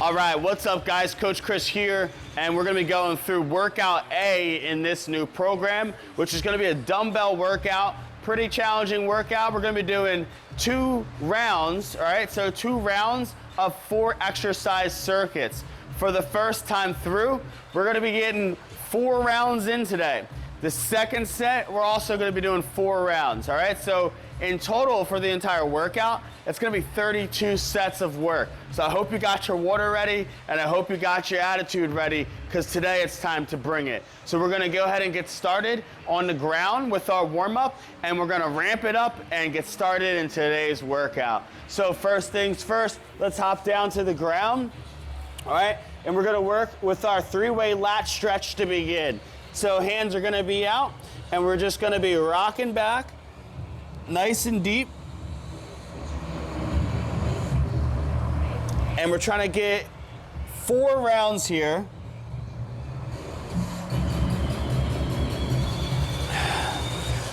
All right, what's up guys? Coach Chris here, and we're gonna be going through workout A in this new program, which is gonna be a dumbbell workout. Pretty challenging workout. We're gonna be doing 2 rounds, all right? So 2 rounds of 4 exercise circuits. For the first time through, we're gonna be getting 4 rounds in today. The second set, we're also gonna be doing 4 rounds, all right? So in total for the entire workout, it's gonna be 32 sets of work. So I hope you got your water ready, and I hope you got your attitude ready, because today it's time to bring it. So we're gonna go ahead and get started on the ground with our warm-up, and we're gonna ramp it up and get started in today's workout. So first things first, let's hop down to the ground, all right? And we're gonna work with our 3-way lat stretch to begin. So hands are gonna be out, and we're just gonna be rocking back, nice and deep. And we're trying to get 4 rounds here.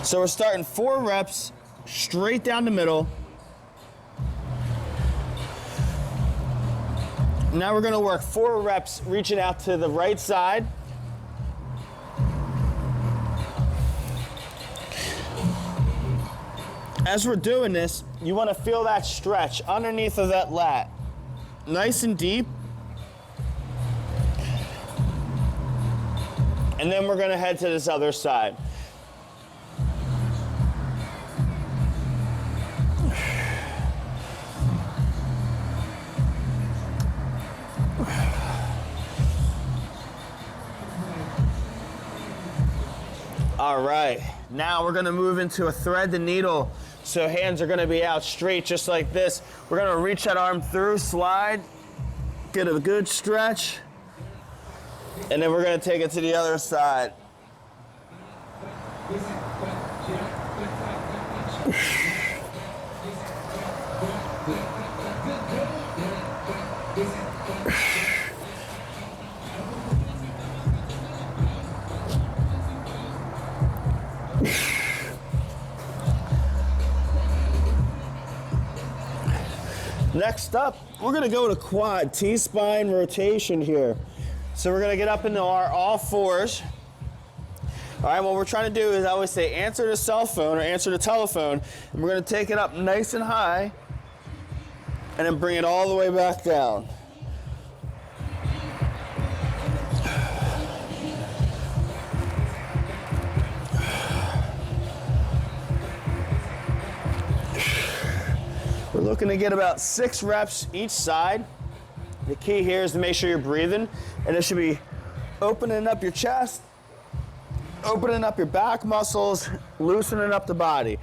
So we're starting 4 reps, straight down the middle. Now we're gonna work 4 reps, reaching out to the right side. As we're doing this, you want to feel that stretch underneath of that lat. Nice and deep. And then we're going to head to this other side. All right, now we're going to move into a thread the needle. So hands are gonna be out straight just like this. We're gonna reach that arm through, slide, get a good stretch, and then we're gonna take it to the other side. Next up, we're gonna go to quad, T-spine rotation here. So we're gonna get up into our all fours. All right, what we're trying to do is I always say answer the cell phone or answer the telephone, and we're gonna take it up nice and high, and then bring it all the way back down. We're looking to get about 6 reps each side. The key here is to make sure you're breathing, and it should be opening up your chest, opening up your back muscles, loosening up the body.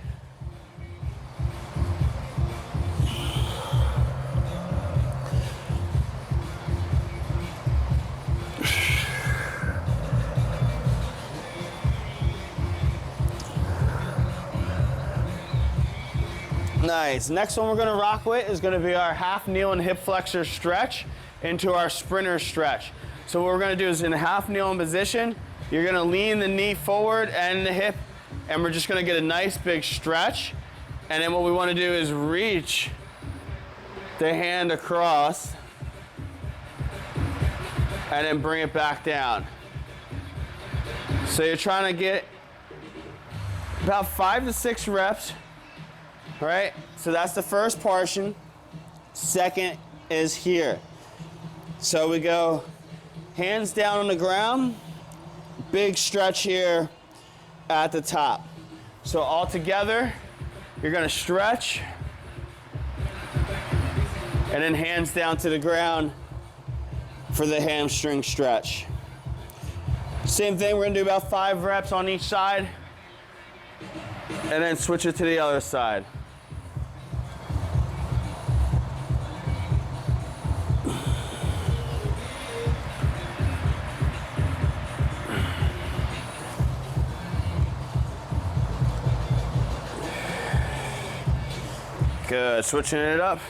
Nice. Next one we're going to rock with is going to be our half kneel and hip flexor stretch into our sprinter stretch. So what we're going to do is in a half kneeling position, you're going to lean the knee forward and the hip, and we're just going to get a nice big stretch. And then what we want to do is reach the hand across and then bring it back down. So you're trying to get about 5 to 6 reps. Right? So that's the first portion. Second is here. So we go hands down on the ground, big stretch here at the top. So all together, you're gonna stretch, and then hands down to the ground for the hamstring stretch. Same thing, we're gonna do about 5 reps on each side, and then switch it to the other side. Good, switching it up.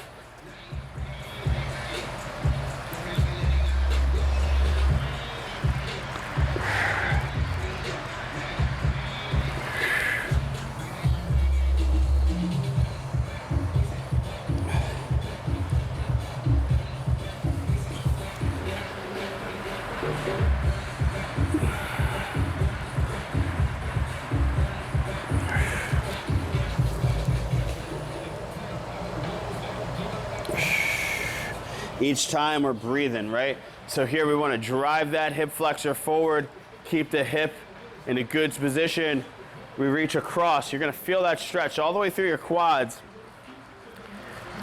each time we're breathing, right? So here we want to drive that hip flexor forward, keep the hip in a good position. We reach across. You're going to feel that stretch all the way through your quads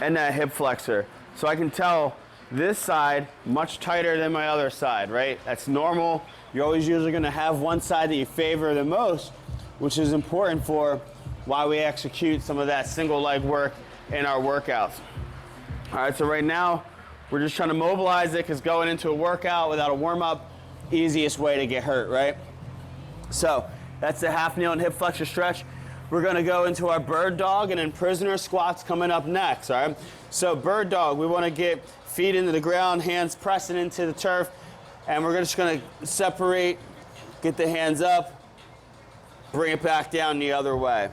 and that hip flexor. So I can tell this side much tighter than my other side, right? That's normal. You're always usually going to have one side that you favor the most, which is important for why we execute some of that single leg work in our workouts. All right, so right now we're just trying to mobilize it, because going into a workout without a warm-up, easiest way to get hurt, right? So that's the half kneel and hip flexor stretch. We're gonna go into our bird dog and then prisoner squats coming up next, all right? So bird dog, we wanna get feet into the ground, hands pressing into the turf, and we're just gonna separate, get the hands up, bring it back down the other way.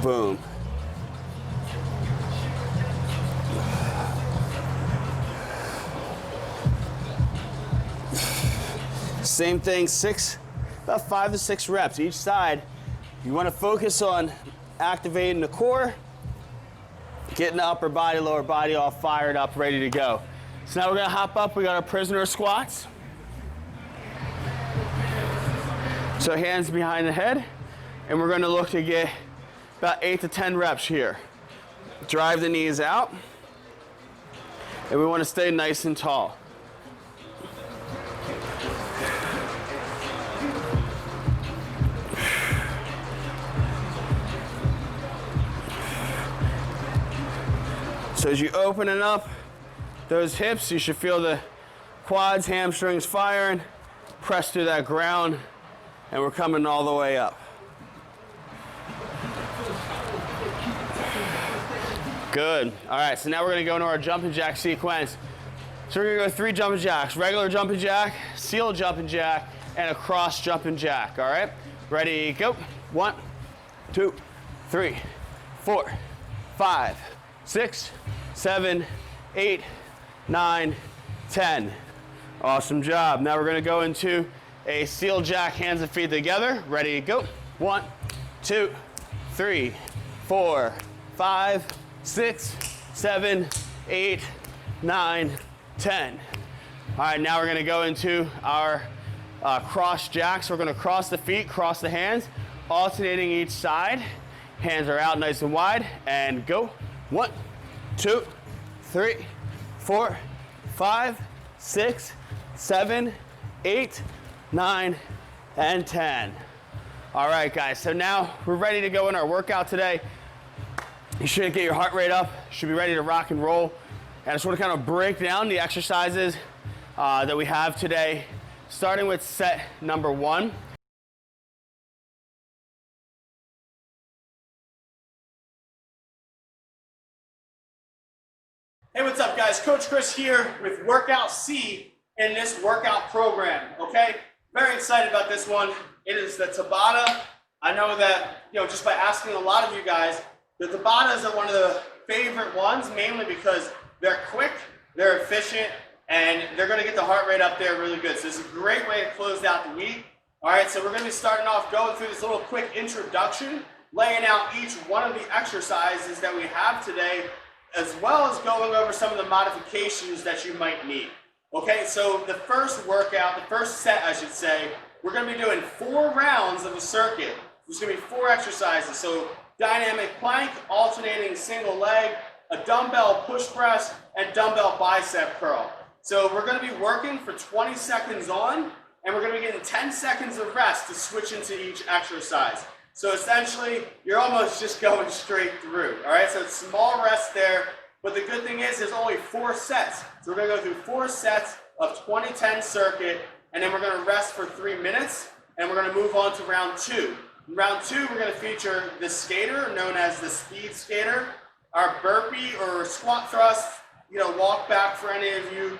Boom. Same thing, about 5 to 6 reps each side. You want to focus on activating the core, getting the upper body, lower body all fired up, ready to go. So now we're going to hop up. We got our prisoner squats. So hands behind the head, and we're going to look to get about 8 to 10 reps here. Drive the knees out, and we want to stay nice and tall. So as you open it up, those hips, you should feel the quads, hamstrings firing, press through that ground, and we're coming all the way up. Good. All right, so now we're gonna go into our jumping jack sequence. So we're gonna go 3 jumping jacks: regular jumping jack, seal jumping jack, and a cross jumping jack, all right? Ready, go. 1, 2, 3, 4, 5, 6, 7, 8, 9, 10. Awesome job. Now we're gonna go into a seal jack, hands and feet together. Ready, go. 1, 2, 3, 4, 5, 6, 7, 8, 9, 10. All right, now we're gonna go into our cross jacks. We're gonna cross the feet, cross the hands, alternating each side. Hands are out nice and wide, and go. 1, 2, 3, 4, 5, 6, 7, 8, 9, and 10. All right, guys, so now we're ready to go in our workout today. You should get your heart rate up, should be ready to rock and roll. And I just want to kind of break down the exercises that we have today, starting with set number 1. Hey, what's up, guys? Coach Chris here with Workout C in this workout program, okay? Very excited about this one. It is the Tabata. I know that, just by asking a lot of you guys, the Tabatas are one of the favorite ones, mainly because they're quick, they're efficient, and they're gonna get the heart rate up there really good. So it's a great way to close out the week. All right, so we're gonna be starting off going through this little quick introduction, laying out each one of the exercises that we have today, as well as going over some of the modifications that you might need. Okay, so the first workout, the first set I should say, we're gonna be doing 4 rounds of a circuit. There's gonna be 4 exercises. So dynamic plank, alternating single leg, a dumbbell push press, and dumbbell bicep curl. So we're gonna be working for 20 seconds on, and we're gonna be getting 10 seconds of rest to switch into each exercise. So essentially, you're almost just going straight through, all right? So it's small rest there, but the good thing is there's only 4 sets. So we're gonna go through 4 sets of 20-10 circuit, and then we're gonna rest for 3 minutes, and we're gonna move on to round 2. In round 2, we're gonna feature the skater, known as the speed skater, our burpee or squat thrust, walk back for any of you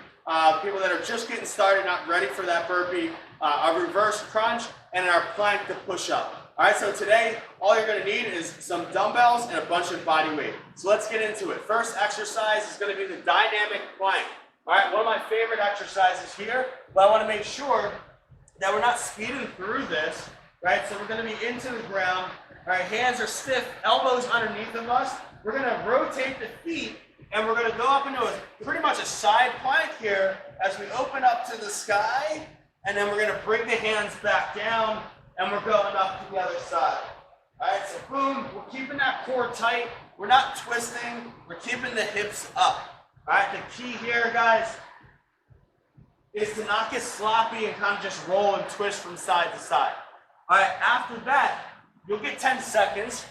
people that are just getting started, not ready for that burpee. our reverse crunch, and our plank to push up. All right, so today, all you're gonna need is some dumbbells and a bunch of body weight. So let's get into it. First exercise is gonna be the dynamic plank. All right, one of my favorite exercises here, but I wanna make sure that we're not speeding through this, right? So we're gonna be into the ground. All right, hands are stiff, elbows underneath of us. We're gonna rotate the feet, and we're gonna go up into pretty much a side plank here as we open up to the sky, and then we're gonna bring the hands back down, and we're going up to the other side. All right, so boom, we're keeping that core tight. We're not twisting, we're keeping the hips up. All right, the key here, guys, is to not get sloppy and kind of just roll and twist from side to side. All right, after that, you'll get 10 seconds,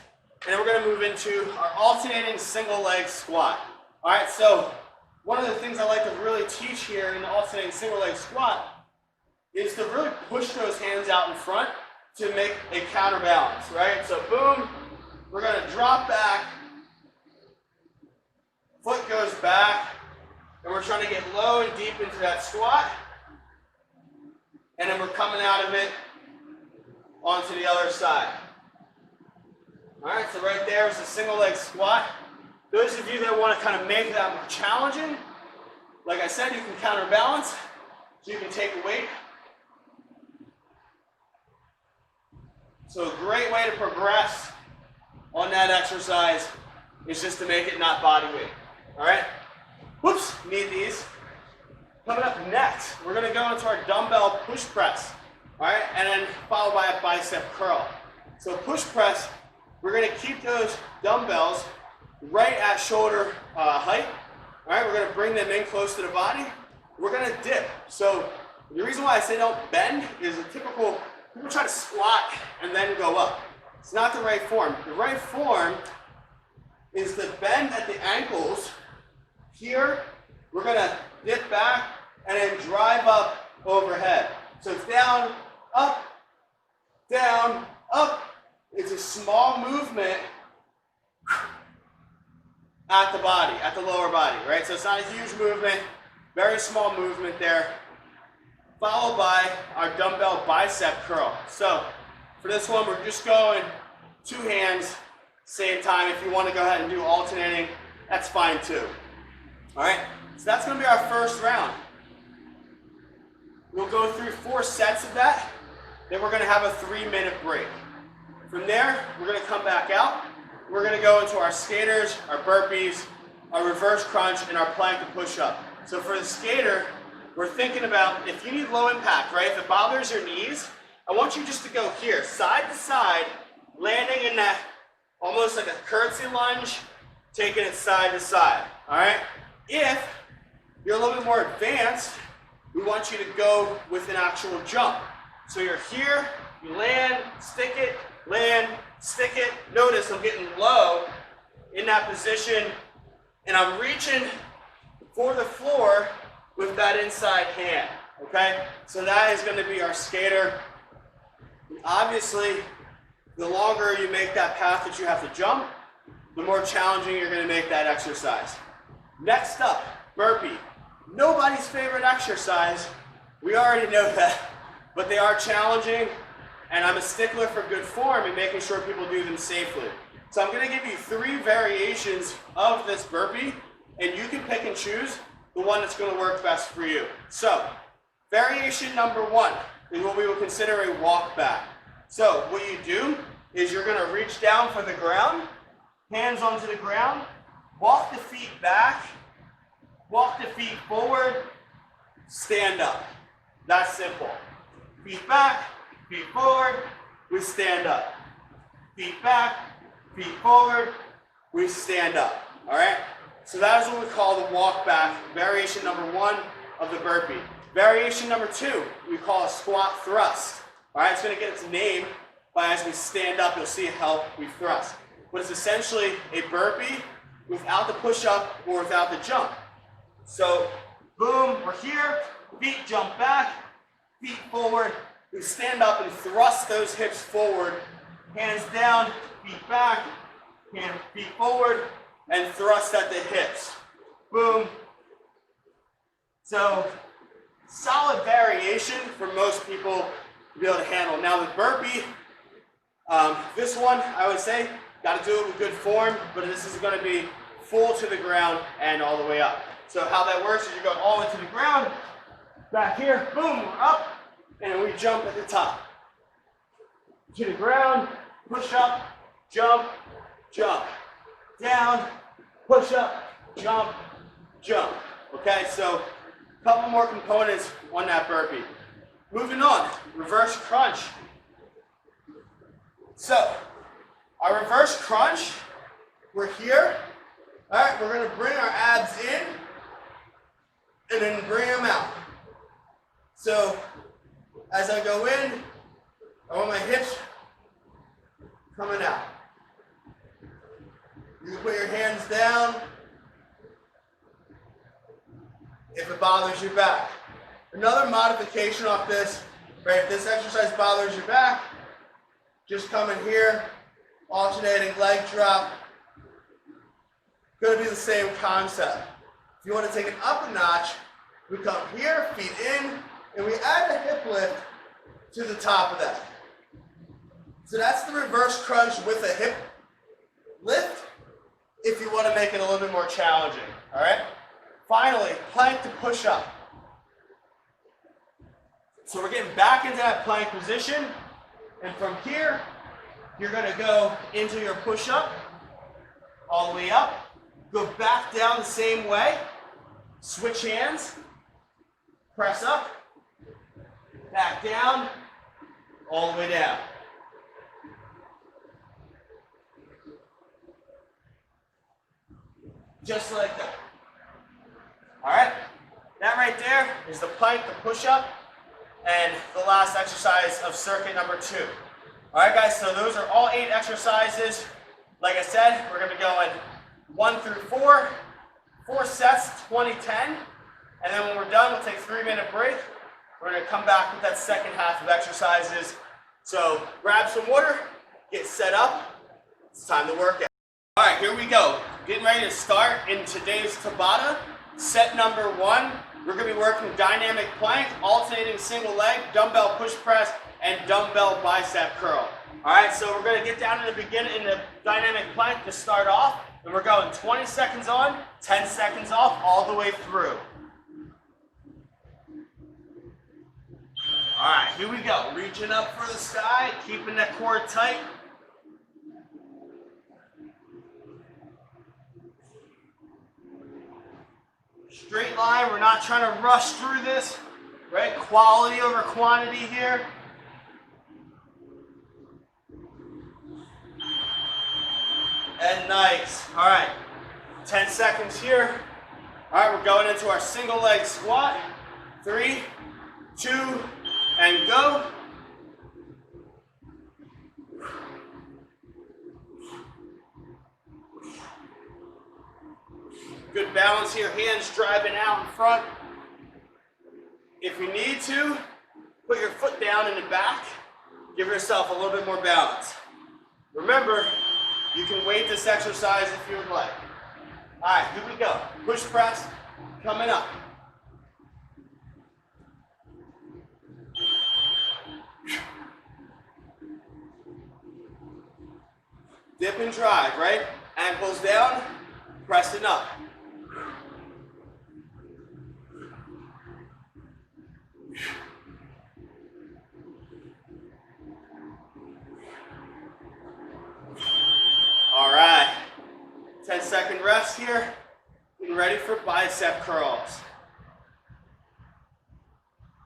and then we're gonna move into our alternating single leg squat. All right, so one of the things I like to really teach here in the alternating single leg squat is to really push those hands out in front to make a counterbalance, right? So boom, we're gonna drop back, foot goes back, and we're trying to get low and deep into that squat, and then we're coming out of it onto the other side. All right, so right there is a single leg squat. Those of you that want to kind of make that more challenging, like I said, you can counterbalance, so you can take a weight. So a great way to progress on that exercise is just to make it not body weight. All right? Whoops, need these. Coming up next, we're gonna go into our dumbbell push press. All right, and then followed by a bicep curl. So push press, we're gonna keep those dumbbells right at shoulder height. All right, we're gonna bring them in close to the body. We're gonna dip. So the reason why I say don't bend is a typical, people try to squat and then go up. It's not the right form. The right form is to bend at the ankles. Here, we're gonna dip back and then drive up overhead. So it's down, up, down, up. It's a small movement at the body, at the lower body, right? So it's not a huge movement, very small movement there, followed by our dumbbell bicep curl. So for this one, we're just going 2 hands, same time. If you want to go ahead and do alternating, that's fine too. All right, so that's gonna be our first round. We'll go through 4 sets of that, then we're gonna have a 3-minute break. From there, we're gonna come back out. We're gonna go into our skaters, our burpees, our reverse crunch, and our plank and push up. So for the skater, we're thinking about if you need low impact, right? If it bothers your knees, I want you just to go here, side to side, landing in that almost like a curtsy lunge, taking it side to side, all right? If you're a little bit more advanced, we want you to go with an actual jump. So you're here, you land, stick it, land, stick it. Notice I'm getting low in that position, and I'm reaching for the floor with that inside hand, okay? So that is gonna be our skater. And obviously, the longer you make that path that you have to jump, the more challenging you're gonna make that exercise. Next up, burpee. Nobody's favorite exercise. We already know that, but they are challenging, and I'm a stickler for good form and making sure people do them safely. So I'm gonna give you 3 variations of this burpee, and you can pick and choose the one that's gonna work best for you. So, variation number 1 is what we would consider a walk back. So what you do is you're gonna reach down for the ground, hands onto the ground, walk the feet back, walk the feet forward, stand up. That's simple. Feet back, feet forward, we stand up. Feet back, feet forward, we stand up. All right? So that is what we call the walk back, variation number 1 of the burpee. Variation number 2, we call a squat thrust. All right, it's gonna get its name by as we stand up, you'll see how we thrust. But it's essentially a burpee without the push-up or without the jump. So, boom, we're here, feet jump back, feet forward, we stand up and thrust those hips forward, hands down, feet back, feet forward, and thrust at the hips. Boom. So, solid variation for most people to be able to handle. Now with burpee, this one, I would say, got to do it with good form, but this is going to be full to the ground and all the way up. So how that works is you're going all the way to the ground, back here, boom, we're up, and we jump at the top. To the ground, push up, jump, jump. Down, push up, jump, jump. Okay, so a couple more components on that burpee. Moving on, reverse crunch. So, our reverse crunch, we're here. All right, we're gonna bring our abs in and then bring them out. So, as I go in, I want my hips coming out. You can put your hands down if it bothers your back. Another modification off this, right, if this exercise bothers your back, just come in here, alternating leg drop. Gonna be the same concept. If you want to take it up a notch, we come here, feet in, and we add a hip lift to the top of that. So that's the reverse crunch with a hip lift if you want to make it a little bit more challenging, all right? Finally, plank to push up. So we're getting back into that plank position, and from here, you're going to go into your push-up, all the way up, go back down the same way, switch hands, press up, back down, all the way down. Just like that. All right, that right there is the plank, the push-up, and the last exercise of circuit number 2. All right, guys, so those are all 8 exercises. Like I said, we're gonna be going 1 through 4, 4 sets, 20-10, and then when we're done, we'll take a 3-minute break. We're gonna come back with that second half of exercises. So grab some water, get set up. It's time to work out. All right, here we go. Getting ready to start in today's Tabata. Set number 1, we're going to be working dynamic plank, alternating single leg, dumbbell push press, and dumbbell bicep curl. All right, so we're going to get down in the beginning in the dynamic plank to start off, and we're going 20 seconds on, 10 seconds off, all the way through. All right, here we go. Reaching up for the sky, keeping that core tight. Straight line, we're not trying to rush through this, right? Quality over quantity here. And nice. All right, 10 seconds here. All right, we're going into our single leg squat. 3, 2, and go. Good balance here, hands driving out in front. If you need to, put your foot down in the back. Give yourself a little bit more balance. Remember, you can weight this exercise if you would like. All right, here we go. Push press, coming up. Dip and drive, right? Ankles down, pressing up. All right, 10-second rest here. Getting ready for bicep curls.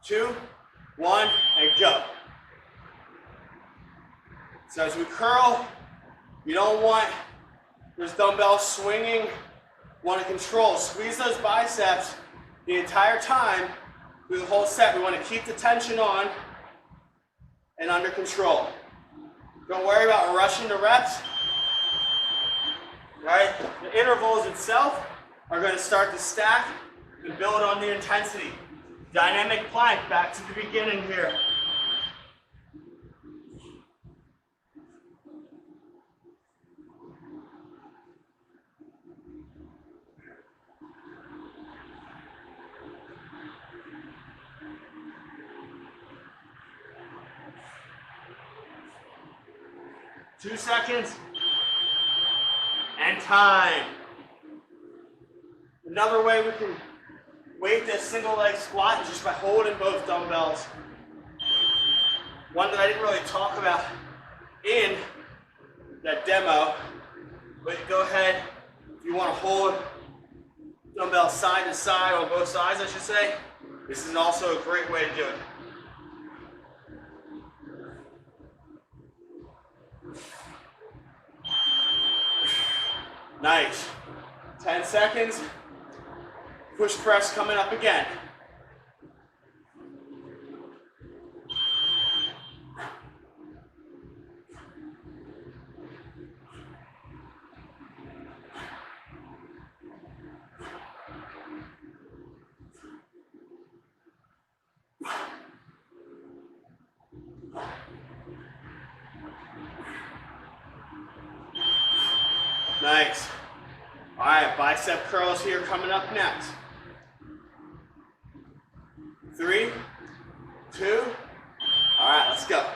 2, 1, and go. So as we curl, you don't want those dumbbells swinging. Want to control, squeeze those biceps the entire time through the whole set. We want to keep the tension on and under control. Don't worry about rushing the reps. Right? The intervals itself are going to start to stack and build on the intensity. Dynamic plank, back to the beginning here. 2 seconds. And time. Another way we can weight this single leg squat is just by holding both dumbbells. One that I didn't really talk about in that demo, but go ahead, if you want to hold dumbbells side to side, on both sides I should say, this is also a great way to do it. Nice. 10 seconds. Push press coming up again. Nice. All right, bicep curls here coming up next. 3, 2, all right, let's go.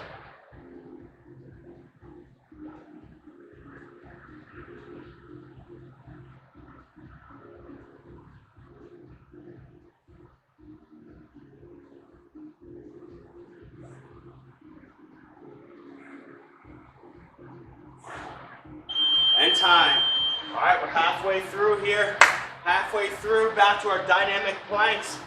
And time. All right, we're halfway through here. Halfway through, back to our dynamic planks.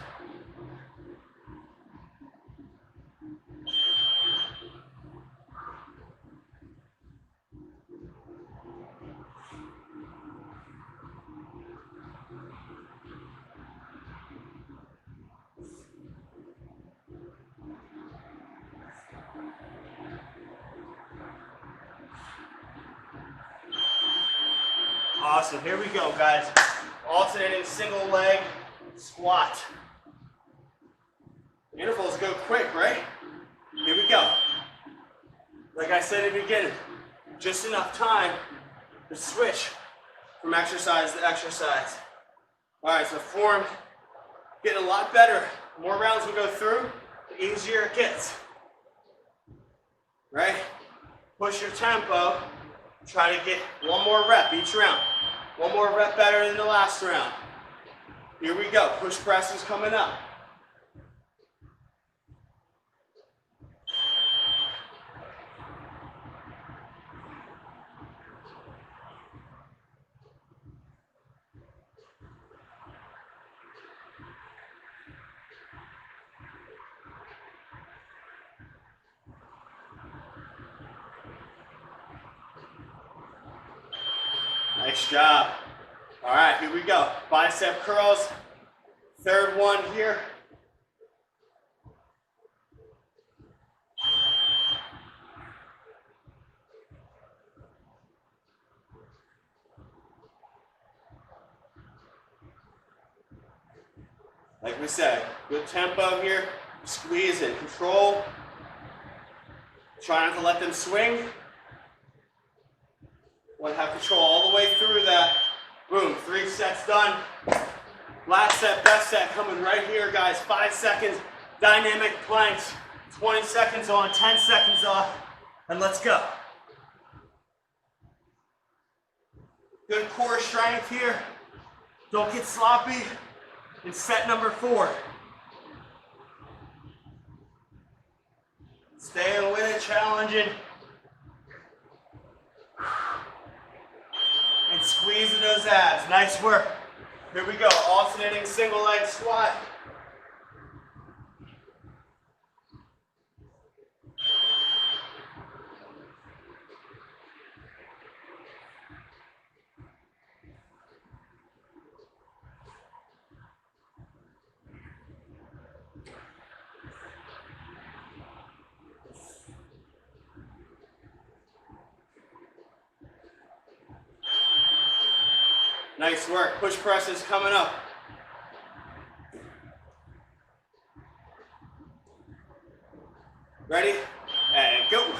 Awesome, here we go, guys. Alternating single leg squat. Intervals go quick, right? Here we go. Like I said in the beginning, just enough time to switch from exercise to exercise. All right, so form getting a lot better. The more rounds we go through, the easier it gets. Right? Push your tempo. Try to get one more rep each round. One more rep better than the last round. Here we go. Push press is coming up. Nice job. All right, here we go. Bicep curls. Third one here. Like we said, good tempo here. Squeeze and control. Try not to let them swing. Want to have control all the way through that. Boom, 3 sets done. Last set, best set coming right here, guys. 5 seconds, dynamic planks. 20 seconds on, 10 seconds off, and let's go. Good core strength here. Don't get sloppy in set number 4. Staying with it, challenging. And squeezing those abs. Nice work. Here we go. Alternating single leg squat. Nice work. Push press is coming up. Ready? And go.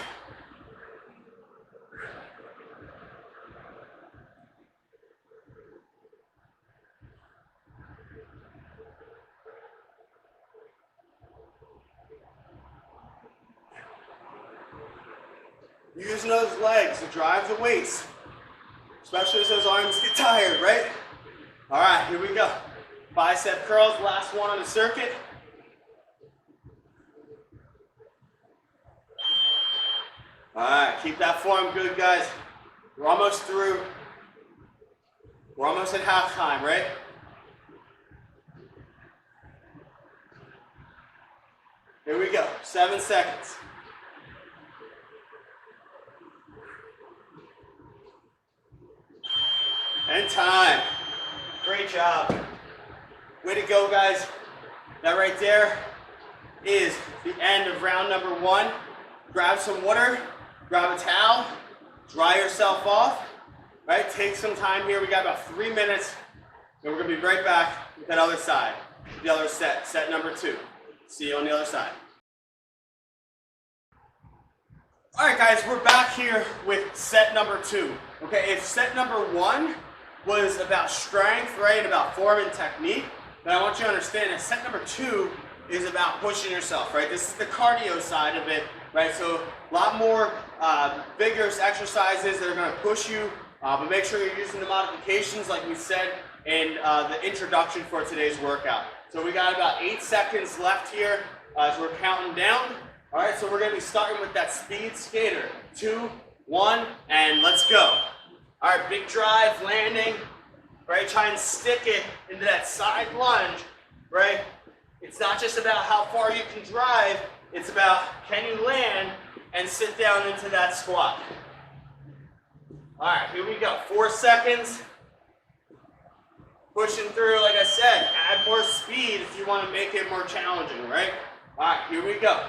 Using those legs to drive the weights, especially as those arms get tired, right? All right, here we go. Bicep curls, last one on the circuit. All right, keep that form good, guys. We're almost through. We're almost at halftime, right? Here we go, 7 seconds. And time. Great job. Way to go, guys. That right there is the end of round number 1. Grab some water, grab a towel, dry yourself off, right? Take some time here. We got about 3 minutes, and we're gonna be right back with that other side, the other set number 2. See you on the other side. All right, guys, we're back here with set number 2. Okay, if set number 1 was about strength, right, about form and technique, then I want you to understand that set number 2 is about pushing yourself, right? This is the cardio side of it, right? So a lot more vigorous exercises that are going to push you, but make sure you're using the modifications like we said in the introduction for today's workout. So we got about 8 seconds left here as we're counting down. All right, so we're going to be starting with that speed skater. 2, 1, and let's go. All right, big drive, landing, right? Try and stick it into that side lunge, right? It's not just about how far you can drive, it's about can you land and sit down into that squat. All right, here we go, 4 seconds. Pushing through, like I said, add more speed if you want to make it more challenging, right? All right, here we go.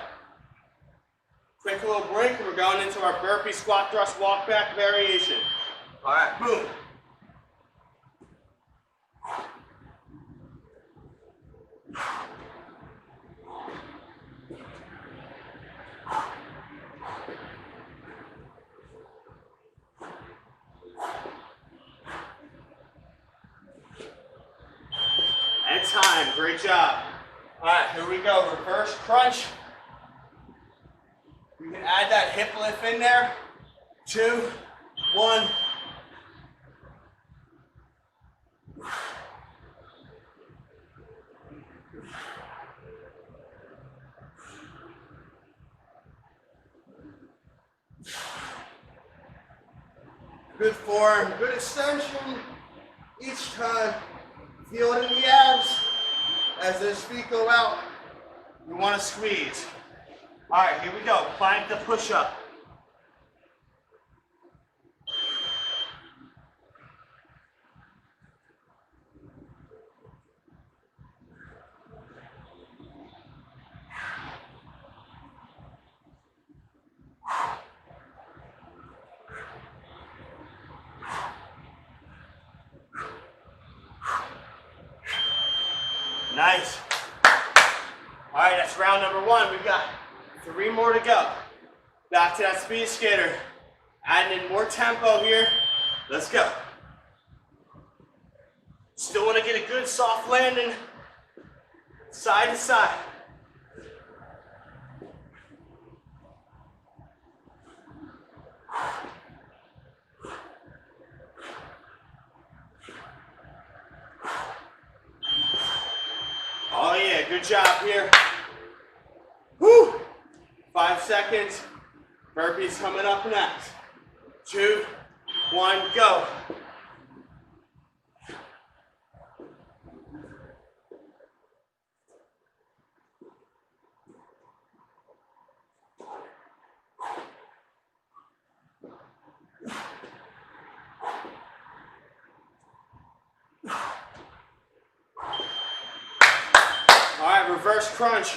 Quick little break, and we're going into our burpee squat thrust walk back variation. All right, boom. And time, great job. All right, here we go, reverse crunch. You can add that hip lift in there. 2, 1. Good form, good extension each time. Feel it in the abs as those feet go out. You want to squeeze. All right, here we go. Plank the push up. Nice. All right, that's round number 1. We've got 3 more to go. Back to that speed skater. Adding in more tempo here. Let's go. Still want to get a good soft landing. Side to side. Oh yeah, good job here. Woo! 5 seconds. Burpees coming up next. 2, 1, go. All right, reverse crunch.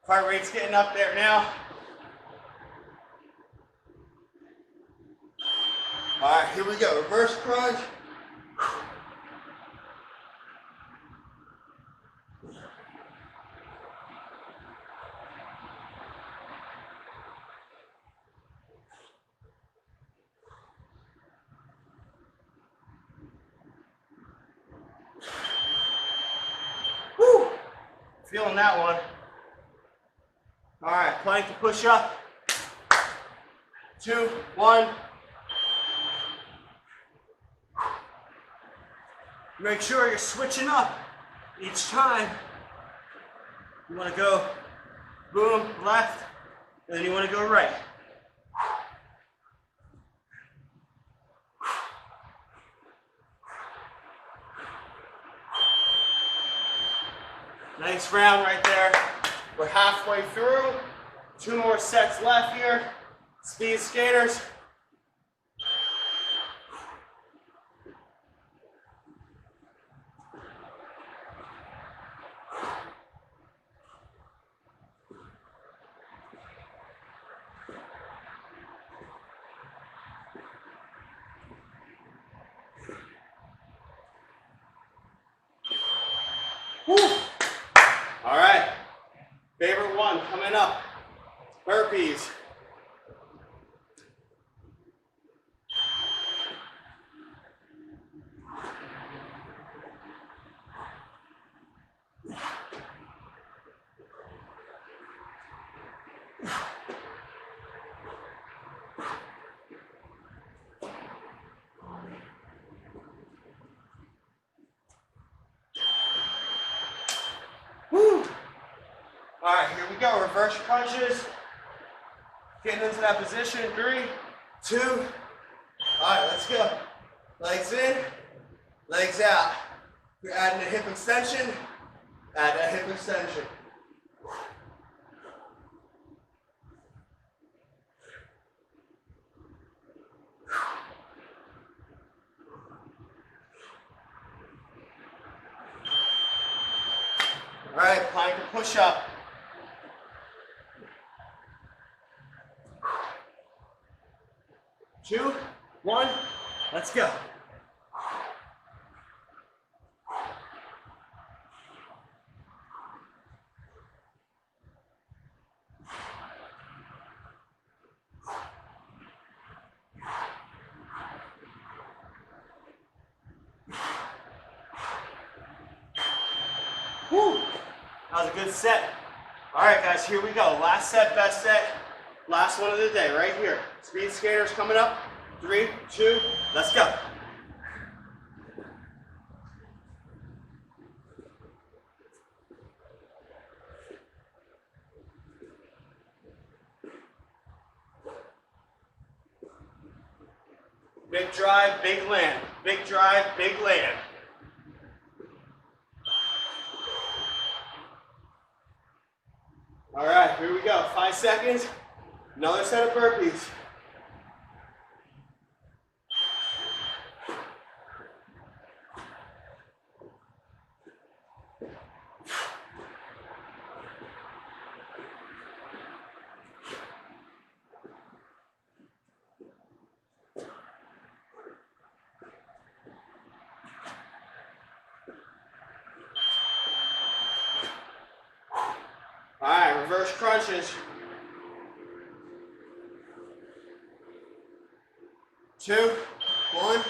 Heart rate's getting up there now. All right, here we go. Reverse crunch. Woo! Feeling that one. All right, plank to push up. 2, 1. Make sure you're switching up each time. You want to go boom, left, and then you want to go right. Nice round right there. We're halfway through. 2 more sets left here. Speed skaters. Woo. All right, favorite one coming up, burpees. Woo. All right, here we go, reverse crunches. Getting into that position, 3, 2. All right, let's go. Legs in, legs out. You're adding a hip extension, add that hip extension. All right, plank or push up. Two, 1, let's go. Woo. That was a good set. All right, guys, here we go. Last set, best set. Last one of the day, right here. Speed skaters coming up. 3, 2, let's go. Big drive, big land. Big drive, big land. All right, here we go. 5 seconds. Another set of burpees. All right, reverse crunches. 2, 1.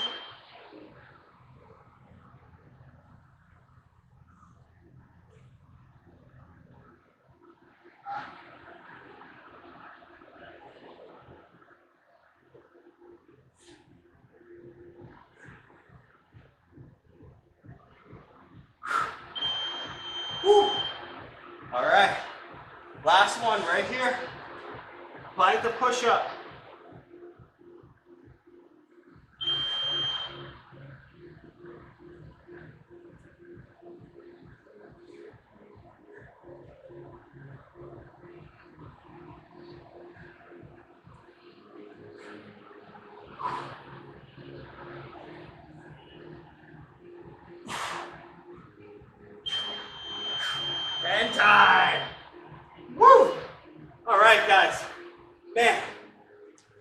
Woo. All right, last one right here. Plank the push up. And time. Woo! All right, guys. Man,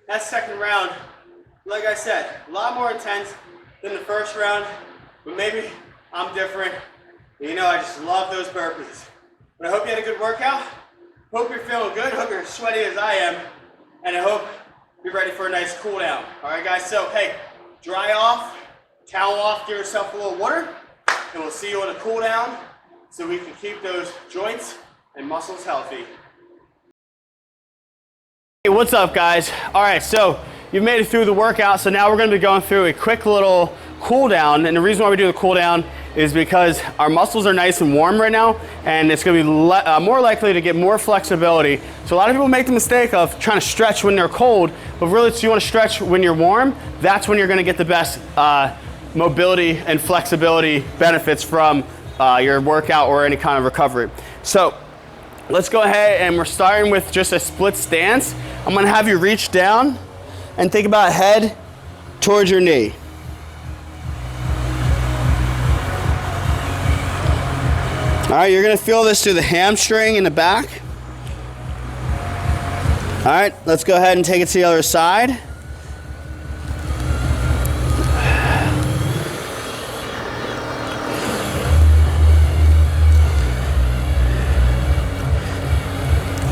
that second round, like I said, a lot more intense than the first round, but maybe I'm different. You know, I just love those burpees. But I hope you had a good workout. Hope you're feeling good. Hope you're as sweaty as I am. And I hope you're ready for a nice cool down. All right, guys. So, hey, dry off, towel off, give yourself a little water, and we'll see you on a cool down so we can keep those joints and muscles healthy. Hey, what's up, guys? All right, so you've made it through the workout, so now we're gonna be going through a quick little cool down. And the reason why we do the cool down is because our muscles are nice and warm right now, and it's gonna be more likely to get more flexibility. So a lot of people make the mistake of trying to stretch when they're cold, but really, so you wanna stretch when you're warm. That's when you're gonna get the best mobility and flexibility benefits from your workout or any kind of recovery. So let's go ahead, and we're starting with just a split stance. I'm gonna have you reach down and think about head towards your knee. All right, you're gonna feel this through the hamstring in the back. All right, let's go ahead and take it to the other side.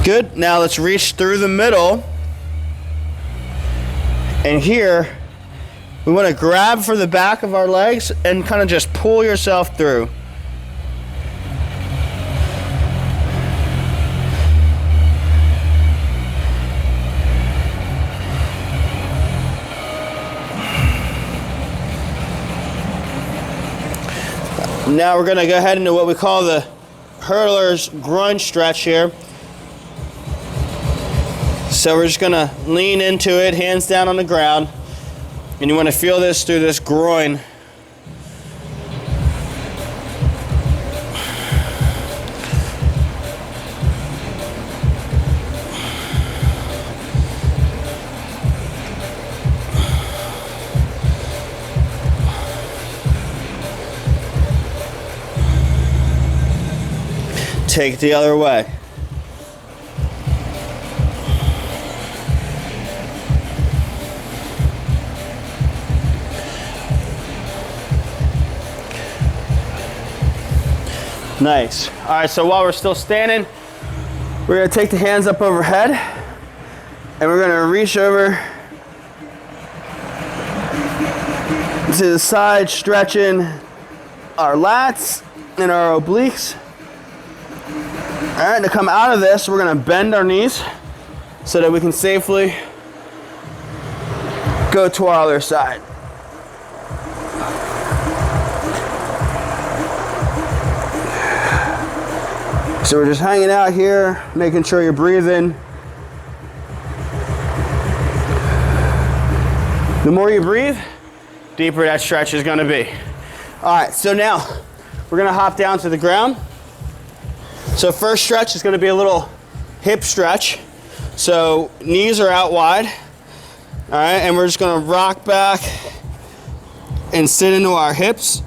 Good, now let's reach through the middle. And here, we want to grab for the back of our legs and kind of just pull yourself through. Now we're going to go ahead into what we call the hurdler's groin stretch here. So we're just gonna lean into it, hands down on the ground, and you wanna feel this through this groin. Take it the other way. Nice. All right, so while we're still standing, we're gonna take the hands up overhead, and we're gonna reach over to the side, stretching our lats and our obliques. All right, to come out of this, we're gonna bend our knees so that we can safely go to our other side. So we're just hanging out here, making sure you're breathing. The more you breathe, deeper that stretch is gonna be. All right, so now we're gonna hop down to the ground. So first stretch is gonna be a little hip stretch. So knees are out wide. All right, and we're just gonna rock back and sit into our hips.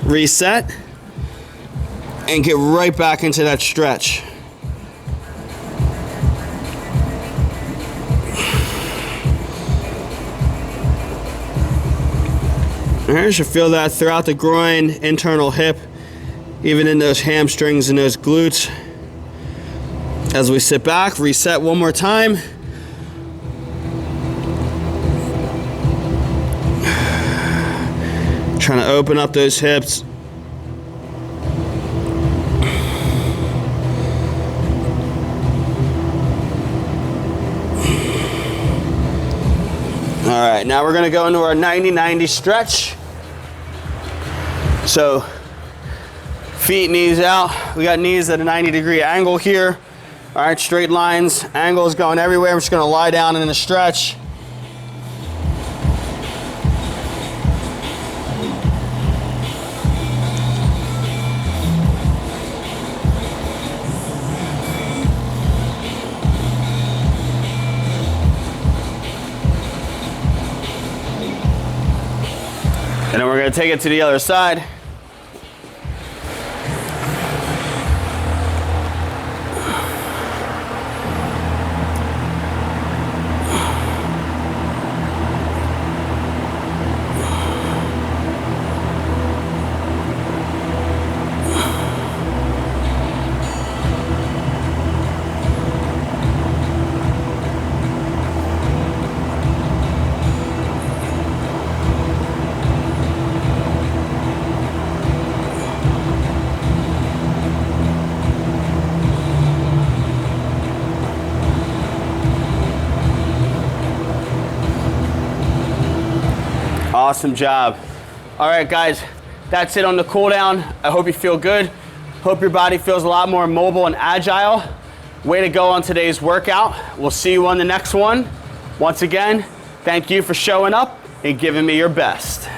Reset and get right back into that stretch. All right, you should feel that throughout the groin, internal hip, even in those hamstrings and those glutes. As we sit back, reset one more time. Trying to open up those hips. All right, now we're gonna go into our 90-90 stretch. So, feet, knees out. We got knees at a 90-degree angle here. All right, straight lines, angles going everywhere. I'm just gonna lie down in the stretch. And then we're gonna take it to the other side. Awesome job. All right, guys, that's it on the cool down. I hope you feel good. Hope your body feels a lot more mobile and agile. Way to go on today's workout. We'll see you on the next one. Once again, thank you for showing up and giving me your best.